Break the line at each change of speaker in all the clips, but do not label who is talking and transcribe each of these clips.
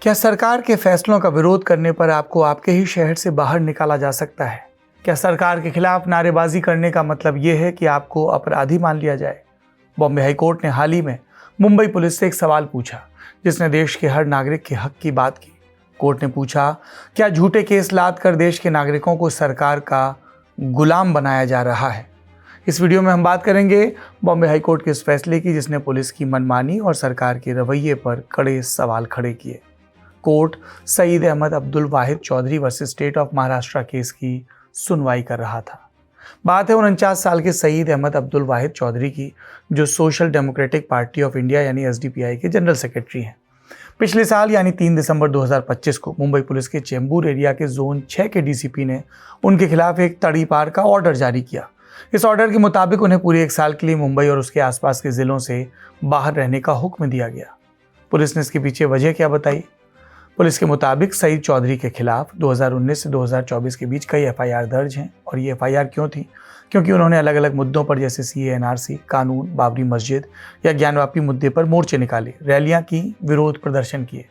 क्या सरकार के फैसलों का विरोध करने पर आपको आपके ही शहर से बाहर निकाला जा सकता है? क्या सरकार के खिलाफ नारेबाजी करने का मतलब ये है कि आपको अपराधी मान लिया जाए? बॉम्बे हाई कोर्ट ने हाल ही में मुंबई पुलिस से एक सवाल पूछा, जिसने देश के हर नागरिक के हक की बात की। कोर्ट ने पूछा, क्या झूठे केस लाद कर देश के नागरिकों को सरकार का गुलाम बनाया जा रहा है? इस वीडियो में हम बात करेंगे बॉम्बे हाई कोर्ट के इस फैसले की, जिसने पुलिस की मनमानी और सरकार के रवैये पर कड़े सवाल खड़े किए। Court Saeed Ahmed Abdul Wahid Chaudhary versus state of Maharashtra case की सुनवाई कर रहा था। बात है 49 साल के सईद अहमद अब्दुल वाहिद चौधरी की, जो social democratic party of India यानी एसडीपीआई के जनरल सेक्रेटरी हैं। पिछले साल यानी 3 दिसंबर 2025 को मुंबई पुलिस के चेंबूर एरिया के जोन 6 के डीसीपी ने उनके खिलाफ एक तड़ीपार का ऑर्डर जारी किया। इस ऑर्डर के मुताबिक उन्हें पूरे 1 साल के लिए मुंबई और उसके आसपास के जिलों से बाहर रहने का हुक्म दिया गया। पुलिस ने इसके पीछे वजह क्या बताई? पुलिस के मुताबिक सईद चौधरी के खिलाफ 2019 से 2024 के बीच कई एफआईआर दर्ज हैं। और ये एफआईआर क्यों थी? क्योंकि उन्होंने अलग अलग मुद्दों पर, जैसे सीएएनआरसी कानून, बाबरी मस्जिद या ज्ञानवापी मुद्दे पर मोर्चे निकाले, रैलियां की, विरोध प्रदर्शन किए।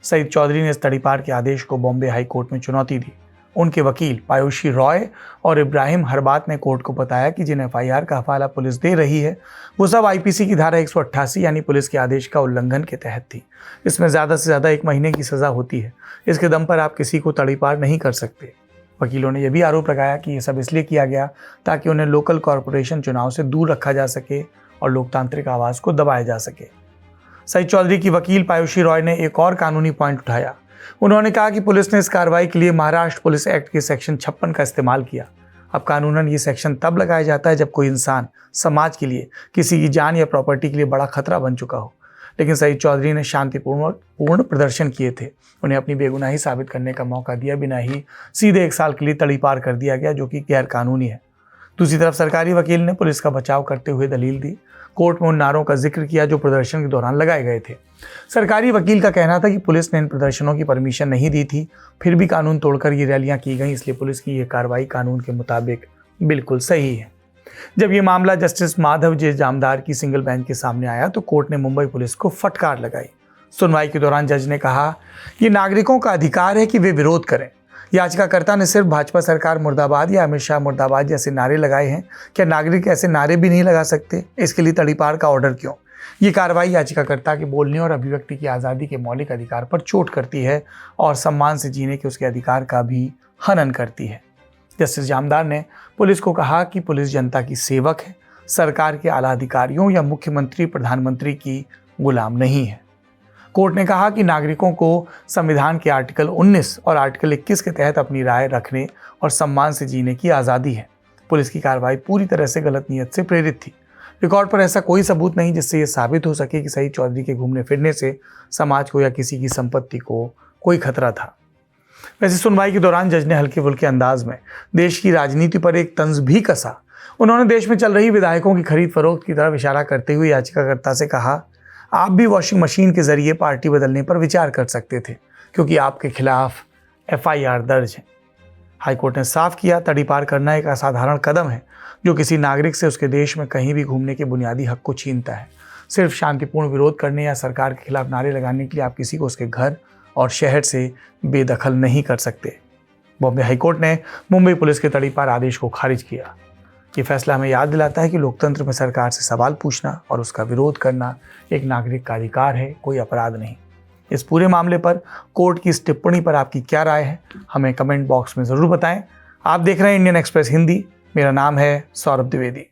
सईद चौधरी ने इस तड़ीपार के आदेश को बॉम्बे हाई कोर्ट में चुनौती दी। उनके वकील पायुषी रॉय और इब्राहिम हरबात ने कोर्ट को बताया कि जिन एफआईआर का हवाला पुलिस दे रही है वो सब आईपीसी की धारा 188 यानी पुलिस के आदेश का उल्लंघन के तहत थी। इसमें ज़्यादा से ज़्यादा 1 महीने की सज़ा होती है। इसके दम पर आप किसी को तड़ीपार नहीं कर सकते। वकीलों ने यह भी आरोप लगाया कि ये सब इसलिए किया गया ताकि उन्हें लोकल कॉरपोरेशन चुनाव से दूर रखा जा सके और लोकतांत्रिक आवाज़ को दबाया जा सके। सईद चौधरी की वकील पायुषी रॉय ने एक और कानूनी पॉइंट उठाया। उन्होंने कहा कि पुलिस ने इस कार्रवाई के लिए महाराष्ट्र पुलिस एक्ट के सेक्शन 56 का इस्तेमाल किया। अब कानूनन ये सेक्शन तब लगाया जाता है जब कोई इंसान समाज के लिए, किसी की जान या प्रॉपर्टी के लिए बड़ा खतरा बन चुका हो। लेकिन सईद चौधरी ने शांतिपूर्ण प्रदर्शन किए थे। उन्हें अपनी बेगुनाही साबित करने का मौका दिया बिना ही सीधे 1 साल के लिए तड़ीपार कर दिया गया, जो कि गैर कानूनी है। दूसरी तरफ सरकारी वकील ने पुलिस का बचाव करते हुए दलील दी। कोर्ट में उन नारों का जिक्र किया जो प्रदर्शन के दौरान लगाए गए थे। सरकारी वकील का कहना था कि पुलिस ने इन प्रदर्शनों की परमिशन नहीं दी थी, फिर भी कानून तोड़कर ये रैलियां की गई, इसलिए पुलिस की ये कार्रवाई कानून के मुताबिक बिल्कुल सही है। जब ये मामला जस्टिस माधव जे जामदार की सिंगल बेंच के सामने आया तो कोर्ट ने मुंबई पुलिस को फटकार लगाई। सुनवाई के दौरान जज ने कहा, ये नागरिकों का अधिकार है कि वे विरोध करें। याचिकाकर्ता ने सिर्फ भाजपा सरकार मुर्दाबाद या अमित शाह मुर्दाबाद जैसे नारे लगाए हैं। क्या नागरिक ऐसे नारे भी नहीं लगा सकते? इसके लिए तड़ीपार का ऑर्डर क्यों? ये कार्रवाई याचिकाकर्ता के बोलने और अभिव्यक्ति की आज़ादी के मौलिक अधिकार पर चोट करती है और सम्मान से जीने के उसके अधिकार का भी हनन करती है। जस्टिस जामदार ने पुलिस को कहा कि पुलिस जनता की सेवक है, सरकार के आला अधिकारियों या मुख्यमंत्री प्रधानमंत्री की गुलाम नहीं है। कोर्ट ने कहा कि नागरिकों को संविधान के आर्टिकल 19 और आर्टिकल 21 के तहत अपनी राय रखने और सम्मान से जीने की आज़ादी है। पुलिस की कार्रवाई पूरी तरह से गलत नीयत से प्रेरित थी। रिकॉर्ड पर ऐसा कोई सबूत नहीं जिससे ये साबित हो सके कि सईद चौधरी के घूमने फिरने से समाज को या किसी की संपत्ति को कोई खतरा था। वैसे सुनवाई के दौरान जज ने हल्के फुल्के अंदाज में देश की राजनीति पर एक तंज भी कसा। उन्होंने देश में चल रही विधायकों की खरीद फरोख्त की तरफ इशारा करते हुए याचिकाकर्ता से कहा, आप भी वॉशिंग मशीन के जरिए पार्टी बदलने पर विचार कर सकते थे, क्योंकि आपके खिलाफ एफआईआर दर्ज है। हाईकोर्ट ने साफ किया, तड़ीपार करना एक असाधारण कदम है जो किसी नागरिक से उसके देश में कहीं भी घूमने के बुनियादी हक को छीनता है। सिर्फ शांतिपूर्ण विरोध करने या सरकार के खिलाफ नारे लगाने के लिए आप किसी को उसके घर और शहर से बेदखल नहीं कर सकते। बॉम्बे हाईकोर्ट ने मुंबई पुलिस के तड़ीपार आदेश को खारिज किया। ये फैसला हमें याद दिलाता है कि लोकतंत्र में सरकार से सवाल पूछना और उसका विरोध करना एक नागरिक का अधिकार है, कोई अपराध नहीं। इस पूरे मामले पर कोर्ट की इस टिप्पणी पर आपकी क्या राय है, हमें कमेंट बॉक्स में ज़रूर बताएं। आप देख रहे हैं इंडियन एक्सप्रेस हिंदी। मेरा नाम है सौरभ द्विवेदी।